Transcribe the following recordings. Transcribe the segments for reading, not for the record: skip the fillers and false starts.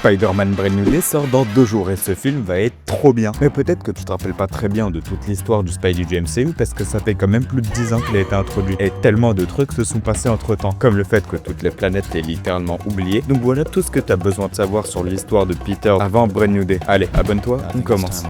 Spider-Man Brand New Day sort dans 2 jours et ce film va être trop bien. Mais peut-être que tu te rappelles pas très bien de toute l'histoire du Spidey du MCU parce que ça fait quand même plus de 10 ans qu'il a été introduit. Et tellement de trucs se sont passés entre temps, comme le fait que toutes les planètes aient littéralement oublié. Donc voilà tout ce que tu as besoin de savoir sur l'histoire de Peter avant Brand New Day. Allez, abonne-toi, on commence.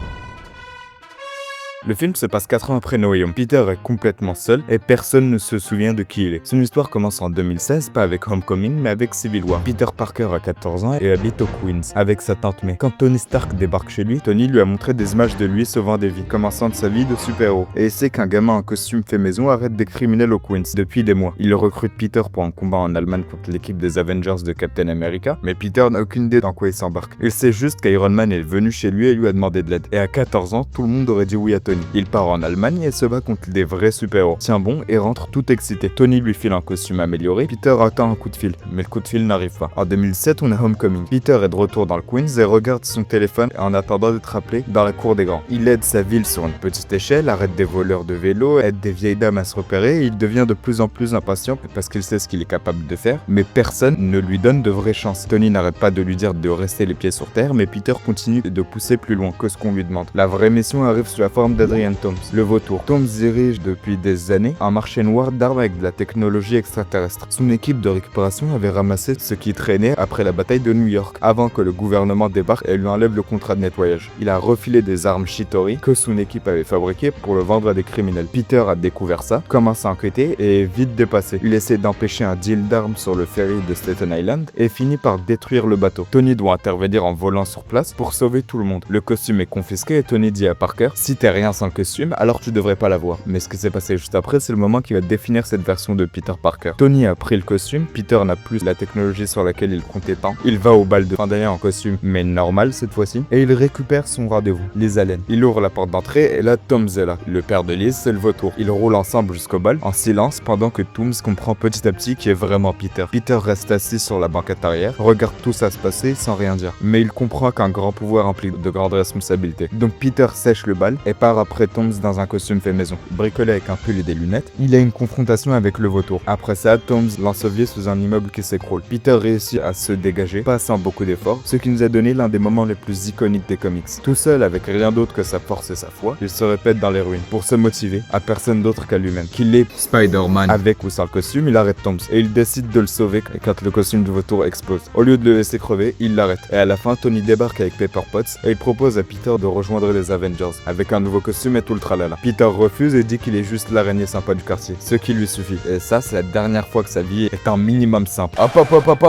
Le film se passe 4 ans après No Way Home. Peter est complètement seul et personne ne se souvient de qui il est. Son histoire commence en 2016, pas avec Homecoming, mais avec Civil War. Peter Parker a 14 ans et habite au Queens avec sa tante May. Quand Tony Stark débarque chez lui, Tony lui a montré des images de lui sauvant des vies, commençant de sa vie de super-héros. Et sait qu'un gamin en costume fait maison arrête des criminels au Queens depuis des mois. Il recrute Peter pour un combat en Allemagne contre l'équipe des Avengers de Captain America, mais Peter n'a aucune idée dans quoi il s'embarque. Il sait juste qu'Iron Man est venu chez lui et lui a demandé de l'aide. Et à 14 ans, tout le monde aurait dit oui à Tony. Il part en Allemagne et se bat contre des vrais super-héros. Tient bon et rentre tout excité. Tony lui file un costume amélioré, Peter attend un coup de fil, mais le coup de fil n'arrive pas. En 2007, on a Homecoming. Peter est de retour dans le Queens et regarde son téléphone en attendant d'être appelé dans la cour des grands. Il aide sa ville sur une petite échelle, arrête des voleurs de vélo, aide des vieilles dames à se repérer et il devient de plus en plus impatient parce qu'il sait ce qu'il est capable de faire, mais personne ne lui donne de vraies chances. Tony n'arrête pas de lui dire de rester les pieds sur terre, mais Peter continue de pousser plus loin que ce qu'on lui demande. La vraie mission arrive sous la forme d'Adrian Toomes, le vautour. Toomes dirige depuis des années un marché noir d'armes avec de la technologie extraterrestre. Son équipe de récupération avait ramassé ce qui traînait après la bataille de New York, avant que le gouvernement débarque et lui enlève le contrat de nettoyage. Il a refilé des armes Shitori que son équipe avait fabriquées pour le vendre à des criminels. Peter a découvert ça, commence à enquêter et est vite dépassé. Il essaie d'empêcher un deal d'armes sur le ferry de Staten Island et finit par détruire le bateau. Tony doit intervenir en volant sur place pour sauver tout le monde. Le costume est confisqué et Tony dit à Parker: si t'es rien sans le costume, alors tu devrais pas l'avoir. Mais ce qui s'est passé juste après, c'est le moment qui va définir cette version de Peter Parker. Tony a pris le costume, Peter n'a plus la technologie sur laquelle il comptait tant. Il va au bal de fin d'année en costume, mais normal cette fois-ci, et il récupère son rendez-vous, les aliens. Il ouvre la porte d'entrée et là, Toomes est là. Le père de Liz, c'est le vautour. Ils roulent ensemble jusqu'au bal, en silence, pendant que Toomes comprend petit à petit qui est vraiment Peter. Peter reste assis sur la banquette arrière, regarde tout ça se passer sans rien dire. Mais il comprend qu'un grand pouvoir implique de grandes responsabilités. Donc Peter sèche le bal et part après Toomes dans un costume fait maison. Bricolé avec un pull et des lunettes, il a une confrontation avec le vautour. Après ça, Toomes l'ensevelit sous un immeuble qui s'écroule. Peter réussit à se dégager, pas sans beaucoup d'efforts, ce qui nous a donné l'un des moments les plus iconiques des comics. Tout seul, avec rien d'autre que sa force et sa foi, il se répète dans les ruines. Pour se motiver, à personne d'autre qu'à lui-même. Qu'il est Spider-Man avec ou sans le costume, il arrête Toomes. Et il décide de le sauver quand le costume du vautour explose. Au lieu de le laisser crever, il l'arrête. Et à la fin, Tony débarque avec Pepper Potts et il propose à Peter de rejoindre les Avengers, avec un nouveau costume et tout le tralala. Peter refuse et dit qu'il est juste l'araignée sympa du quartier, ce qui lui suffit. Et ça, c'est la dernière fois que sa vie est un minimum simple. Hop,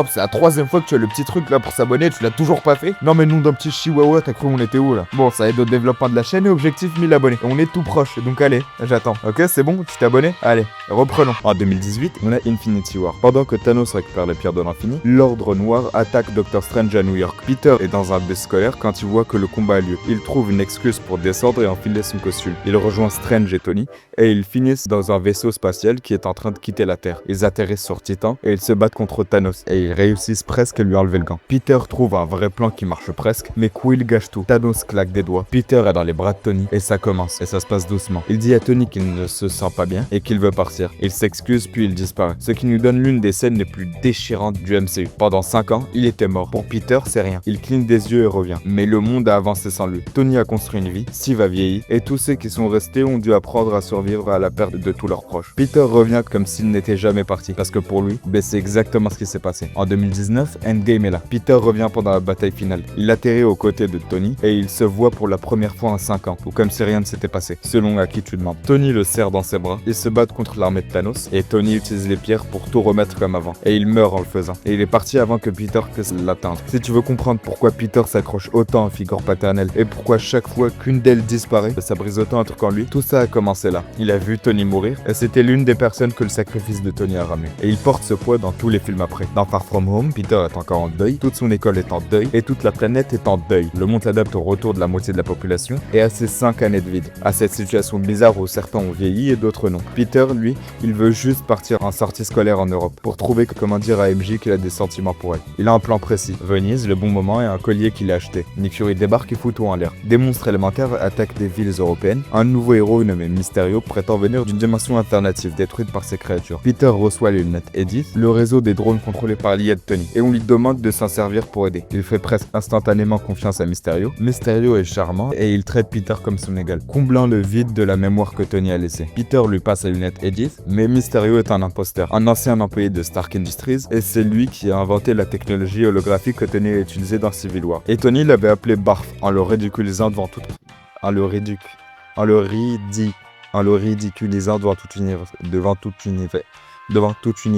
c'est la 3e fois que tu as le petit truc là pour s'abonner, tu l'as toujours pas fait? Non mais nous d'un petit chihuahua, t'as cru on était où là? Bon, ça aide au développement de la chaîne et objectif 1000 abonnés. Et on est tout proche, donc allez, j'attends. Ok, c'est bon, tu t'es abonné? Allez, reprenons. En 2018, on a Infinity War. Pendant que Thanos récupère les pierres de l'infini, l'Ordre Noir attaque Doctor Strange à New York. Peter est dans un bus scolaire quand il voit que le combat a lieu. Il trouve une excuse pour descendre et enfiler son costume. Il rejoint Strange et Tony, et ils finissent dans un vaisseau spatial qui est en train de quitter la Terre. Ils atterrissent sur Titan et ils se battent contre Thanos et ils réussissent presque à lui enlever le gant. Peter trouve un vrai plan qui marche presque, mais Quill gâche tout. Thanos claque des doigts. Peter est dans les bras de Tony et ça commence et ça se passe doucement. Il dit à Tony qu'il ne se sent pas bien et qu'il veut partir. Il s'excuse puis il disparaît, ce qui nous donne l'une des scènes les plus déchirantes du MCU. Pendant 5 ans, il était mort. Pour Peter, c'est rien. Il cligne des yeux et revient. Mais le monde a avancé sans lui. Tony a construit une vie, Steve a vieilli et tous ceux qui sont restés ont dû apprendre à survivre à la perte de tous leurs proches. Peter revient comme s'il n'était jamais parti, parce que pour lui, c'est exactement ce qui s'est passé. En 2019, Endgame est là. Peter revient pendant la bataille finale. Il atterrit aux côtés de Tony et il se voit pour la première fois en 5 ans, ou comme si rien ne s'était passé, selon à qui tu demandes. Tony le serre dans ses bras, ils se battent contre l'armée de Thanos et Tony utilise les pierres pour tout remettre comme avant. Et il meurt en le faisant. Et il est parti avant que Peter puisse l'atteindre. Si tu veux comprendre pourquoi Peter s'accroche autant aux figures paternelles et pourquoi chaque fois qu'une d'elles disparaît, ça brise autant un truc en lui, tout ça a commencé là. Il a vu Tony mourir et c'était l'une des personnes que le sacrifice de Tony a ramené. Et il porte ce poids dans tous les films après. Dans Far From Home, Peter est encore en deuil, toute son école est en deuil et toute la planète est en deuil. Le monde s'adapte au retour de la moitié de la population et à ses 5 années de vide. À cette situation bizarre où certains ont vieilli et d'autres non. Peter, lui, il veut juste partir en sortie scolaire en Europe pour trouver comment dire à MJ qu'il a des sentiments pour elle. Il a un plan précis. Venise, le bon moment et un collier qu'il a acheté. Nick Fury débarque et fout tout en l'air. Des monstres élémentaires attaquent des villes entreprise européenne, un nouveau héros nommé Mysterio prétend venir d'une dimension alternative détruite par ces créatures. Peter reçoit les lunettes Edith, le réseau des drones contrôlé par l'IA de Tony, et on lui demande de s'en servir pour aider. Il fait presque instantanément confiance à Mysterio. Mysterio est charmant et il traite Peter comme son égal, comblant le vide de la mémoire que Tony a laissé. Peter lui passe la lunette Edith, mais Mysterio est un imposteur, un ancien employé de Stark Industries, et c'est lui qui a inventé la technologie holographique que Tony a utilisée dans Civil War. Et Tony l'avait appelé Barf en le ridiculisant devant toute... en le ridiculisant devant toute une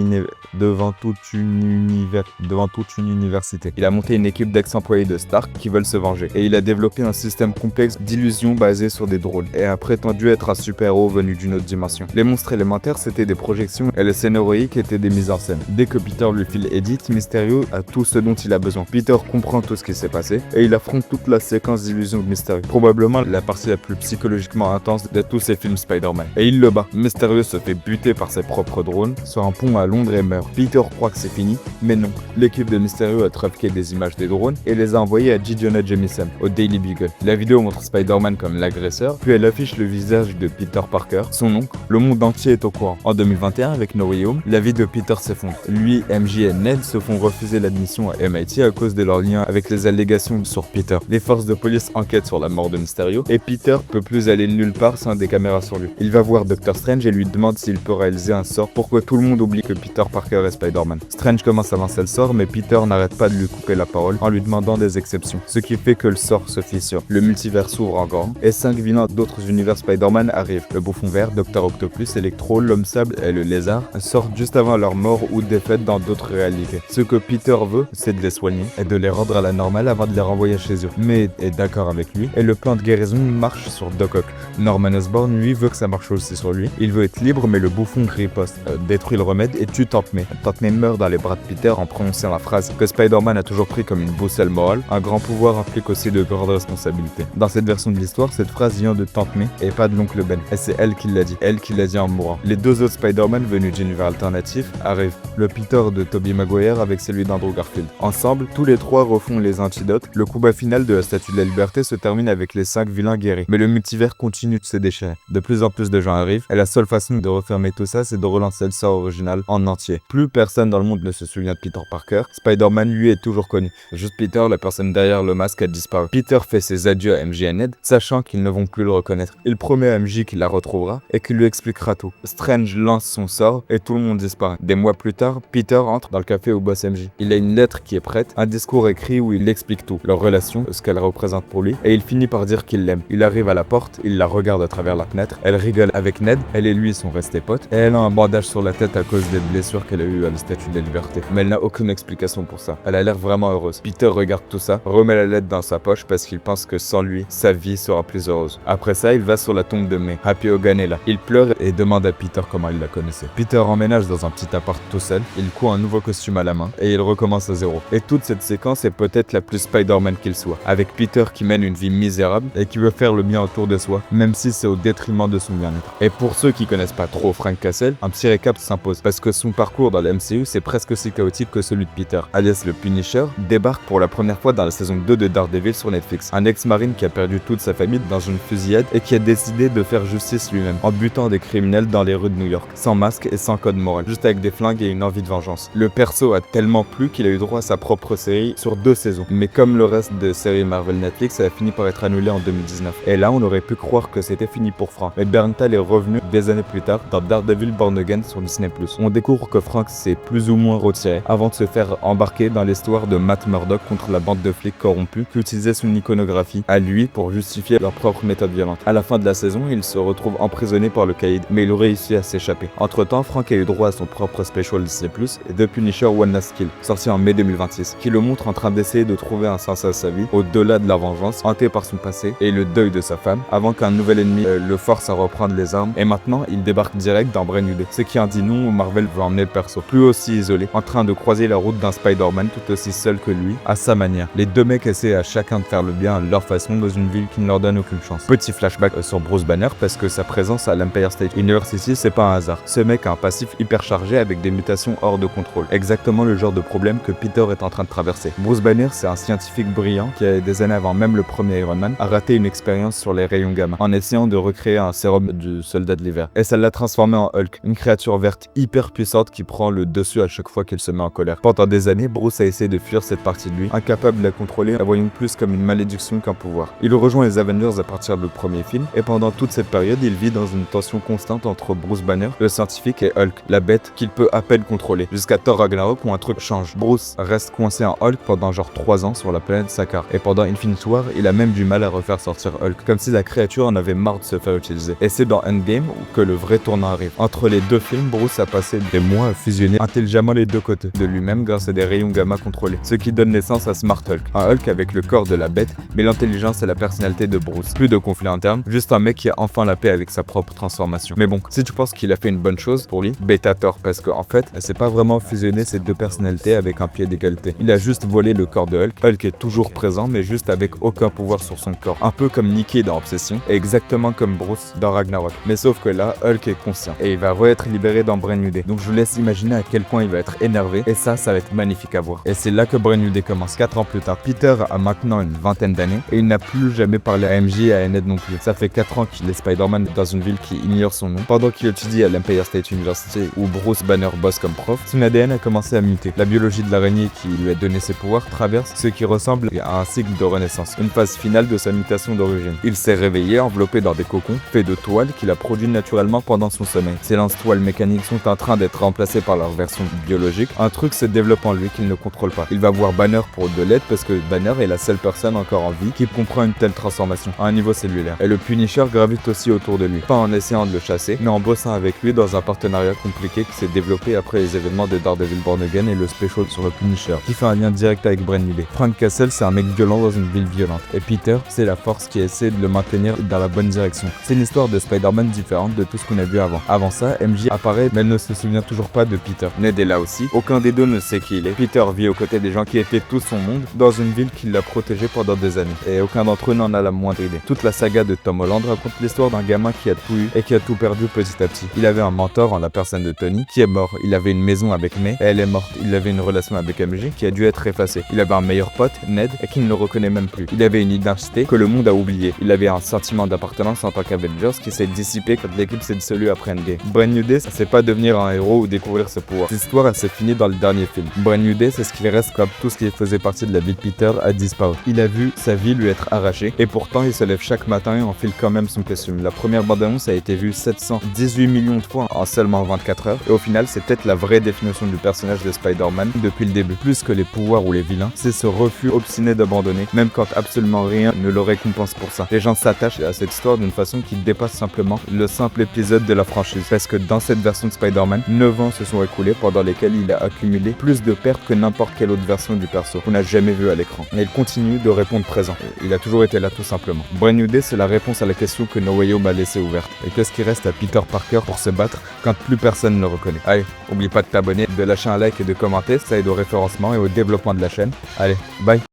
université. Il a monté une équipe d'ex-employés de Stark qui veulent se venger. Et il a développé un système complexe d'illusions basé sur des drones. Et a prétendu être un super-héros venu d'une autre dimension. Les monstres élémentaires, c'était des projections et les scènes héroïques étaient des mises en scène. Dès que Peter lui file Edith, Mysterio a tout ce dont il a besoin. Peter comprend tout ce qui s'est passé et il affronte toute la séquence d'illusions de Mysterio. Probablement la partie la plus psychologiquement intense de tous ces films Spider-Man. Et il le bat. Mysterio se fait buter par ses propres drones sur un pont à Londres et meurt. Peter croit que c'est fini, mais non. L'équipe de Mysterio a trafiqué des images des drones et les a envoyées à J. Jonah Jameson, au Daily Bugle. La vidéo montre Spider-Man comme l'agresseur, puis elle affiche le visage de Peter Parker, son oncle. Le monde entier est au courant. En 2021, avec No Way Home, la vie de Peter s'effondre. Lui, MJ et Ned se font refuser l'admission à MIT à cause de leur lien avec les allégations sur Peter. Les forces de police enquêtent sur la mort de Mysterio et Peter peut plus aller nulle part sans des caméras sur lui. Il va voir Doctor Strange et lui demande s'il peut réaliser un sort pour que tout le monde oublie que Peter Parker est Spider-Man. Strange commence à lancer le sort, mais Peter n'arrête pas de lui couper la parole en lui demandant des exceptions, ce qui fait que le sort se fissure. Le multivers s'ouvre en grand et 5 vilains d'autres univers Spider-Man arrivent. Le Bouffon Vert, Docteur Octopus, Electro, l'Homme Sable et le Lézard sortent juste avant leur mort ou défaite dans d'autres réalités. Ce que Peter veut, c'est de les soigner et de les rendre à la normale avant de les renvoyer chez eux. Mais est d'accord avec lui et le plan de guérison marche sur Doc Ock. Norman Osborn, lui, veut que ça marche aussi sur lui. Il veut être libre, mais le Bouffon riposte, détruit le remède et tue Tante May. Tante May meurt dans les bras de Peter en prononçant la phrase que Spider-Man a toujours pris comme une boussole morale. Un grand pouvoir implique aussi de grandes responsabilités. Dans cette version de l'histoire, cette phrase vient de Tante May et pas de l'oncle Ben. Et c'est elle qui l'a dit en mourant. Les deux autres Spider-Man venus d'univers alternatifs arrivent. Le Peter de Tobey Maguire avec celui d'Andrew Garfield. Ensemble, tous les trois refont les antidotes. Le combat final de la Statue de la Liberté se termine avec les 5 vilains guéris. Mais le multivers continue de se déchirer. De plus en plus de gens arrivent et la seule façon de refermer tout ça, c'est de relancer le sort original en entier. Plus personne dans le monde ne se souvient de Peter Parker. Spider-Man, lui, est toujours connu. Juste Peter, la personne derrière le masque, a disparu. Peter fait ses adieux à MJ et Ned, sachant qu'ils ne vont plus le reconnaître. Il promet à MJ qu'il la retrouvera et qu'il lui expliquera tout. Strange lance son sort et tout le monde disparaît. Des mois plus tard, Peter entre dans le café où bosse MJ. Il a une lettre qui est prête, un discours écrit où il explique tout, leur relation, ce qu'elle représente pour lui, et il finit par dire qu'il l'aime. Il arrive à la porte, il la regarde à travers la fenêtre, elle rigole avec Ned, elle et lui sont restés potes, et elle a un bandage sur la tête à cause des blessures qu'elle a eues à la Statue de la Liberté. Mais elle n'a aucune explication pour ça. Elle a l'air vraiment heureuse. Peter regarde tout ça, remet la lettre dans sa poche parce qu'il pense que sans lui, sa vie sera plus heureuse. Après ça, il va sur la tombe de May. Happy Hogan est là. Il pleure et demande à Peter comment il la connaissait. Peter emménage dans un petit appart tout seul, il coud un nouveau costume à la main et il recommence à zéro. Et toute cette séquence est peut-être la plus Spider-Man qu'il soit, avec Peter qui mène une vie misérable et qui veut faire le bien autour de soi, même si c'est au détriment de son bien-être. Et pour ceux qui connaissent pas trop Frank Castle, un petit récap s'impose, parce que son parcours dans la MCU c'est presque aussi chaotique que celui de Peter. Alias le Punisher débarque pour la première fois dans la saison 2 de Daredevil sur Netflix. Un ex-marine qui a perdu toute sa famille dans une fusillade et qui a décidé de faire justice lui-même, en butant des criminels dans les rues de New York, sans masque et sans code moral, juste avec des flingues et une envie de vengeance. Le perso a tellement plu qu'il a eu droit à sa propre série sur 2 saisons. Mais comme le reste des séries Marvel Netflix, ça a fini par être annulé en 2019. Et là, on aurait pu croire que c'était fini pour Frank. Mais Bernthal est revenu des années plus tard dans Daredevil Born Again sur Disney+. On découvre que Frank s'est plus ou moins retiré avant de se faire embarquer dans l'histoire de Matt Murdock contre la bande de flics corrompus qui utilisaient son iconographie à lui pour justifier leur propre méthode violente. À la fin de la saison, il se retrouve emprisonné par le caïd, mais il réussit à s'échapper. Entre temps, Frank a eu droit à son propre special Disney+, et The Punisher One Last Kill, sorti en mai 2026, qui le montre en train d'essayer de trouver un sens à sa vie, au-delà de la vengeance, hanté par son passé et le deuil de sa femme, avant qu'un nouvel ennemi le force à reprendre les armes, et maintenant il débarque direct dans Brain New Day, ce qui indique dit non, Marvel veut emmener le perso plus aussi isolé, en train de croiser la route d'un Spider-Man tout aussi seul que lui, à sa manière. Les deux mecs essaient à chacun de faire le bien à leur façon dans une ville qui ne leur donne aucune chance. Petit flashback sur Bruce Banner parce que sa présence à l'Empire State University c'est pas un hasard. Ce mec a un passif hyper chargé avec des mutations hors de contrôle. Exactement le genre de problème que Peter est en train de traverser. Bruce Banner c'est un scientifique brillant qui des années avant même le premier Iron Man a raté une expérience sur les rayons gamma en essayant de recréer un sérum du soldat de l'hiver. Et ça l'a transformé en Hulk, une créature verte hyper puissante qui prend le dessus à chaque fois qu'il se met en colère. Pendant des années, Bruce a essayé de fuir cette partie de lui, incapable de la contrôler, la voyant plus comme une malédiction qu'un pouvoir. Il rejoint les Avengers à partir du premier film, et pendant toute cette période, il vit dans une tension constante entre Bruce Banner, le scientifique, et Hulk, la bête qu'il peut à peine contrôler, jusqu'à Thor Ragnarok où un truc change. Bruce reste coincé en Hulk pendant genre 3 ans sur la planète Sakaar, et pendant Infinity War, il a même du mal à refaire sortir Hulk, comme si la créature en avait marre de se faire utiliser. Et c'est dans Endgame que le vrai tournant arrive. Entre les deux films, Bruce a passé des mois à fusionner intelligemment les deux côtés de lui-même grâce à des rayons gamma contrôlés, ce qui donne naissance à Smart Hulk, un Hulk avec le corps de la bête, mais l'intelligence et la personnalité de Bruce. Plus de conflits internes, juste un mec qui a enfin la paix avec sa propre transformation. Mais bon, si tu penses qu'il a fait une bonne chose pour lui, bêta tort, parce qu'en fait, c'est pas vraiment fusionner ces deux personnalités avec un pied d'égalité. Il a juste volé le corps de Hulk. Hulk est toujours présent, mais juste avec aucun pouvoir sur son corps. Un peu comme Nicky dans Obsession, et exactement comme Bruce dans Ragnarok. Mais sauf que là, Hulk est conscient, et il va être libéré dans Brand New Day. Donc je vous laisse imaginer à quel point il va être énervé, et ça va être magnifique à voir. Et c'est là que Brand New Day commence. 4 ans plus tard, Peter a maintenant une vingtaine d'années, et il n'a plus jamais parlé à MJ et à Ned non plus. Ça fait 4 ans qu'il est Spider-Man dans une ville qui ignore son nom. Pendant qu'il étudie à l'Empire State University, où Bruce Banner bosse comme prof, son ADN a commencé à muter. La biologie de l'araignée qui lui a donné ses pouvoirs traverse ce qui ressemble à un cycle de renaissance, une phase finale de sa mutation d'origine. Il s'est réveillé enveloppé dans des cocons faits de toiles qu'il a produit naturellement pendant son sommeil. Ces lance-toiles mécaniques sont en train d'être remplacées par leur version biologique. Un truc se développe en lui qu'il ne contrôle pas. Il va voir Banner pour de l'aide parce que Banner est la seule personne encore en vie qui comprend une telle transformation à un niveau cellulaire. Et le Punisher gravite aussi autour de lui, pas en essayant de le chasser, mais en bossant avec lui dans un partenariat compliqué qui s'est développé après les événements de Daredevil Born Again et le special sur le Punisher, qui fait un lien direct avec Brand New Day. Frank Castle, c'est un mec violent dans une ville violente, et Peter, c'est la force qui essaie de le maintenir dans la bonne direction. C'est une histoire de Spider-Man différente de tout ce qu'on a vu avant. Avant ça, MJ apparaît, mais elle ne se souvient toujours pas de Peter. Ned est là aussi, aucun des deux ne sait qui il est. Peter vit aux côtés des gens qui étaient tout son monde, dans une ville qui l'a protégé pendant des années, et aucun d'entre eux n'en a la moindre idée. Toute la saga de Tom Holland raconte l'histoire d'un gamin qui a tout eu et qui a tout perdu petit à petit. Il avait un mentor en la personne de Tony, qui est mort. Il avait une maison avec May, et elle est morte. Il avait une relation avec MJ, qui a dû être effacée. Il avait un meilleur pote, Ned, et qui ne le reconnaît même plus. Il avait une identité que le monde a oubliée. Il avait un sentiment d'appartenance en tant qu'Avengers qui s'est dissipé quand l'équipe s'est dissolue après Endgame. Brand New Day, ça c'est pas devenir un héros ou découvrir ses pouvoirs. Cette histoire, elle s'est finie dans le dernier film. Brand New Day, c'est ce qu'il reste comme tout ce qui faisait partie de la vie de Peter a disparu. Il a vu sa vie lui être arrachée, et pourtant il se lève chaque matin et enfile quand même son costume. La première bande-annonce a été vue 718 millions de fois en seulement 24 heures, et au final c'est peut-être la vraie définition du personnage de Spider-Man depuis le début. Plus que les pouvoirs ou les vilains, c'est ce refus obstiné d'abandonner, même quand absolument rien ne le récompense pour ça. Les gens s'attachent à cette histoire d'une façon qui dépasse simplement le simple épisode de la franchise, parce que dans cette version de Spider-Man, 9 ans se sont écoulés pendant lesquels il a accumulé plus de pertes que n'importe quelle autre version du perso qu'on n'a jamais vu à l'écran. Et il continue de répondre présent. Il a toujours été là tout simplement. Brand New Day, c'est la réponse à la question que No Way Home a laissée ouverte. Et qu'est-ce qui reste à Peter Parker pour se battre quand plus personne ne le reconnaît? Allez, oublie pas de t'abonner, de lâcher un like et de commenter, ça aide au référencement et au développement de la chaîne. Allez, bye!